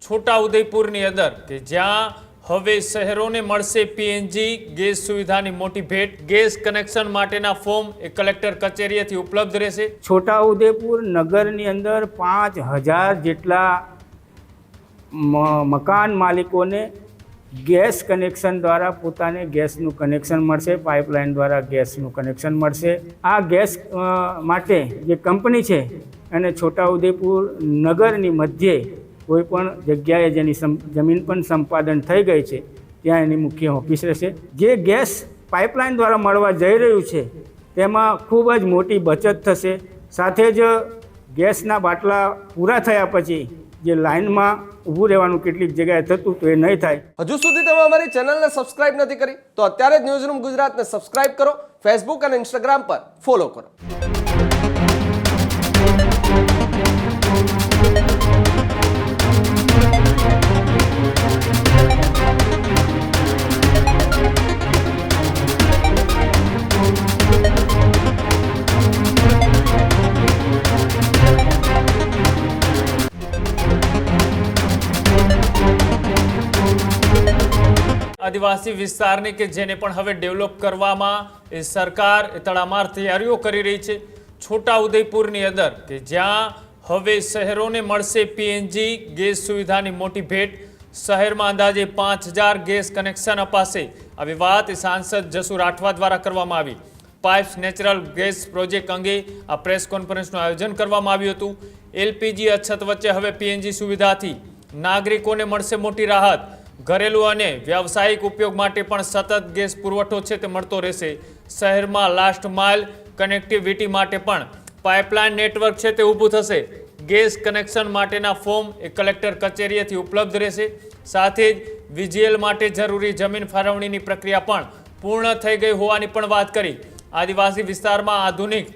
છોટાઉદેપુરની અંદર કે જ્યાં હવે શહેરોને મળશે પીએનજી ગેસ સુવિધાની મોટી ભેટ। ગેસ કનેક્શન માટેના ફોર્મ એ કલેક્ટર કચેરીએથી ઉપલબ્ધ રહેશે। છોટાઉદેપુર નગરની અંદર 5000 જેટલા મકાન માલિકોને ગેસ કનેક્શન દ્વારા પોતાને ગેસનું કનેક્શન મળશે, પાઇપલાઇન દ્વારા ગેસનું કનેક્શન મળશે। આ ગેસ માટે જે કંપની છે અને છોટાઉદેપુર નગરની મધ્યે કોઈ પણ જગ્યાએ જેની જમીન પણ સંપાદન થઈ ગઈ છે ત્યાં એની મુખ્ય ઓફિસ રહેશે। જે ગેસ પાઇપલાઇન દ્વારા મળવા જઈ રહ્યું છે તેમાં ખૂબ જ મોટી બચત થશે। સાથે જ ગેસના બાટલા પૂરા થયા પછી જે લાઇનમાં ઊભું રહેવાનું કેટલીક જગ્યાએ થતું તો એ નહીં થાય। હજુ સુધી તમે અમારી ચેનલને સબસ્ક્રાઇબ નથી કરી તો અત્યારે જ ન્યૂઝરૂમ ગુજરાતને સબસ્ક્રાઇબ કરો, ફેસબુક અને ઇન્સ્ટાગ્રામ પર ફોલો કરો। આદિવાસી વિસ્તારની કે જેને પણ હવે ડેવલપ કરવામાં એ સરકાર તડામાર તૈયારીઓ કરી રહી છે। છોટાઉદેપુરની અંદર કે જ્યાં હવે શહેરોને મળશે પીએનજી ગેસ સુવિધાની મોટી ભેટ। શહેરમાં અંદાજે 5000 ગેસ કનેક્શન અપાશે। આવી વાત સાંસદ જસુ રાઠવા દ્વારા કરવામાં આવી। પાઇપ્સ નેચરલ ગેસ પ્રોજેક્ટ અંગે આ પ્રેસ કોન્ફરન્સનું આયોજન કરવામાં આવ્યું હતું। એલપીજી અછત વચ્ચે હવે પીએનજી સુવિધાથી નાગરિકોને મળશે મોટી રાહત। ઘરેલું અને વ્યાવસાયિક ઉપયોગ માટે પણ સતત ગેસ પુરવઠો છે તે મળતો રહેશે। શહેરમાં લાસ્ટ માઇલ કનેક્ટિવિટી માટે પણ પાઇપલાઇન નેટવર્ક છે તે ઊભું થશે। ગેસ કનેક્શન માટેના ફોર્મ એ કલેક્ટર કચેરીએથી ઉપલબ્ધ રહેશે। સાથે જ વીજીએલ માટે જરૂરી જમીન ફાળવણીની પ્રક્રિયા પણ પૂર્ણ થઈ ગઈ હોવાની પણ વાત કરી। આદિવાસી વિસ્તારમાં આધુનિક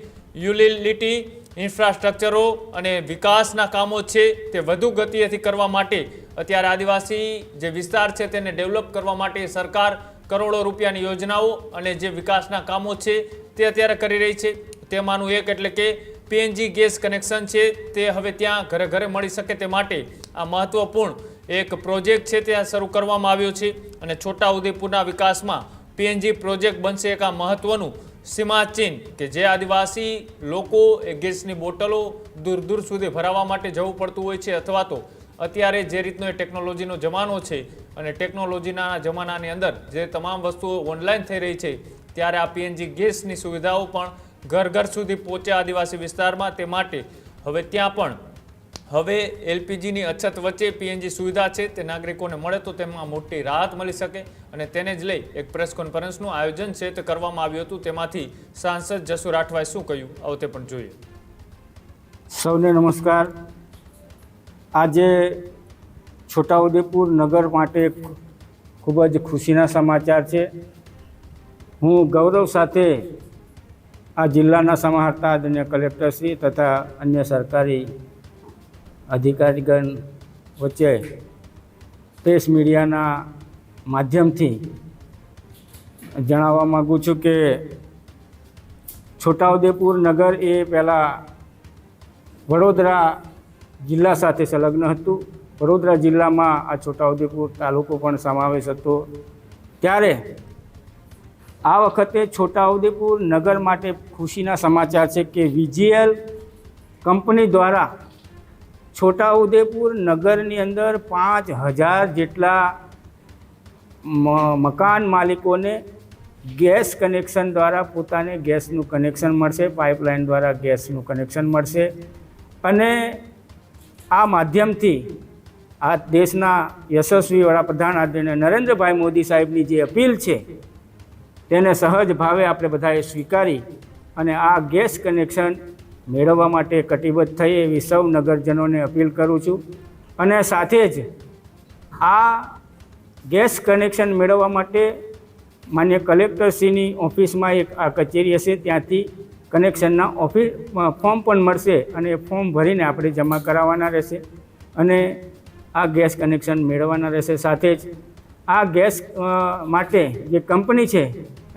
યુટિલિટી ઇન્ફ્રાસ્ટ્રક્ચરો અને વિકાસના કામો છે તે વધુ ગતિએથી કરવા માટે અત્યારે આદિવાસી જે વિસ્તાર છે તેને ડેવલપ કરવા માટે સરકાર કરોડો રૂપિયાની યોજનાઓ અને જે વિકાસના કામો છે તે અત્યારે કરી રહી છે। તેમાંનું એક એટલે કે પીએનજી ગેસ કનેક્શન છે તે હવે ત્યાં ઘરે ઘરે મળી શકે તે માટે આ મહત્વપૂર્ણ એક પ્રોજેક્ટ છે તે શરૂ કરવામાં આવ્યો છે અને છોટાઉદેપુરના વિકાસમાં પીએનજી પ્રોજેક્ટ બનશે એક આ મહત્વનું સીમાચિહ્ન કે જે આદિવાસી લોકો એ ગેસની બોટલો દૂર દૂર સુધી ભરાવવા માટે જવું પડતું હોય છે અથવા તો અત્યારે જે રીતનો એ ટેકનોલોજીનો જમાનો છે અને ટેકનોલોજીના જમાનાની અંદર જે તમામ વસ્તુઓ ઓનલાઈન થઈ રહી છે ત્યારે આ પીએનજી ગેસની સુવિધાઓ પણ ઘર ઘર સુધી પહોંચે આદિવાસી વિસ્તારમાં। તે માટે હવે ત્યાં પણ હવે એલપીજીની અછત વચ્ચે પીએનજી સુવિધા છે તે નાગરિકોને મળે તો તેમાં મોટી રાહત મળી શકે અને તેને જ લઈ એક પ્રેસ કોન્ફરન્સનું આયોજન છે તે કરવામાં આવ્યું હતું। તેમાંથી સાંસદ જસુ રાઠવાએ શું કહ્યું આવો તે પણ જોઈએ। સૌને નમસ્કાર। આજે છોટાઉદેપુર નગર માટે ખૂબ જ ખુશીના સમાચાર છે। હું ગૌરવ સાથે આ જિલ્લાના સમાહર્તા આદરણીય કલેક્ટરશ્રી તથા અન્ય સરકારી અધિકારીગણ વચ્ચે પ્રેસ મીડિયાના માધ્યમથી જણાવવા માગું છું કે છોટાઉદેપુર નગર એ પહેલાં વડોદરા જિલ્લા સાથે સંલગ્ન હતું। વડોદરા જિલ્લામાં આ છોટાઉદેપુર તાલુકો પણ સમાવેશ હતો। ત્યારે આ વખતે છોટાઉદેપુર નગર માટે ખુશીના સમાચાર છે કે વીજીએલ કંપની દ્વારા છોટાઉદેપુર નગરની અંદર 5000 જેટલા મકાન માલિકોને ગેસ કનેક્શન દ્વારા પોતાને ગેસનું કનેક્શન મળશે, પાઇપલાઇન દ્વારા ગેસનું કનેક્શન મળશે। અને આ માધ્યમથી આ દેશના યશસ્વી વડાપ્રધાન આદરણીય નરેન્દ્રભાઈ મોદી સાહેબની જે અપીલ છે તેને સહજ ભાવે આપણે બધાએ સ્વીકારી અને આ ગેસ કનેક્શન મેળવવા માટે કટિબદ્ધ થઈ એવી સૌ નગરજનોને અપીલ કરું છું। અને સાથે જ આ ગેસ કનેક્શન મેળવવા માટે માન્ય કલેક્ટરશ્રીની ઓફિસમાં એક આ કચેરી હશે, ત્યાંથી કનેક્શનના ફોર્મ પણ મળશે અને એ ફોર્મ ભરીને આપણે જમા કરાવવાના રહેશે અને આ ગેસ કનેક્શન મેળવવાના રહેશે। સાથે જ આ ગેસ માટે જે કંપની છે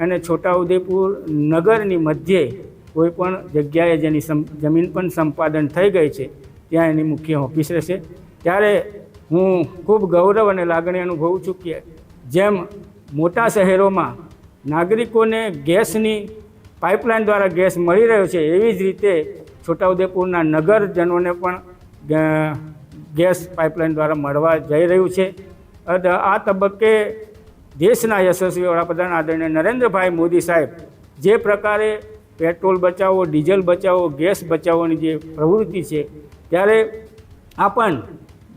અને છોટાઉદેપુર નગરની મધ્યે કોઈ પણ જગ્યાએ જેની જમીન પણ સંપાદન થઈ ગઈ છે ત્યાં એની મુખ્ય ઓફિસ રહેશે। ત્યારે હું ખૂબ ગૌરવ અને લાગણી અનુભવું છું કે જેમ મોટા શહેરોમાં નાગરિકોને ગેસની પાઇપલાઇન દ્વારા ગેસ મળી રહ્યો છે, એવી જ રીતે છોટાઉદેપુરના નગરજનોને પણ ગેસ પાઇપલાઇન દ્વારા મળવા જઈ રહ્યું છે. આ તબક્કે દેશના યશસ્વી વડાપ્રધાન આદરણીય નરેન્દ્રભાઈ મોદી સાહેબ જે પ્રકારે પેટ્રોલ બચાવો, ડીઝલ બચાવો, ગેસ બચાવવાની જે પ્રવૃત્તિ છે, ત્યારે આ પણ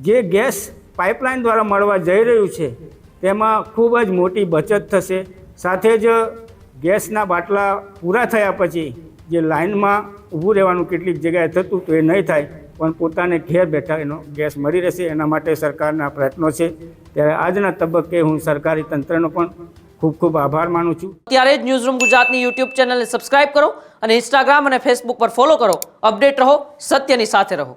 જે ગેસ પાઇપલાઇન દ્વારા મળવા જઈ રહ્યું છે તેમાં ખૂબ જ મોટી બચત થશે. સાથે જ ગેસના બાટલા પૂરા થયા પછી જે લાઇનમાં ઊભું રહેવાનું કેટલીક જગ્યાએ થતું તો એ નહીં થાય, પણ પોતાને ઘેર બેઠા એનો ગેસ મળી રહેશે. એના માટે સરકારના પ્રયત્નો છે. ત્યારે આજના તબક્કે હું સરકારી તંત્રનો પણ ખૂબ ખૂબ આભાર માનું છું. ત્યારે જ ન્યૂઝરૂમ ગુજરાતની યુટ્યુબ ચેનલને સબસ્ક્રાઇબ કરો અને ઇન્સ્ટાગ્રામ અને ફેસબુક પર ફોલો કરો. અપડેટ રહો, સત્યની સાથે રહો.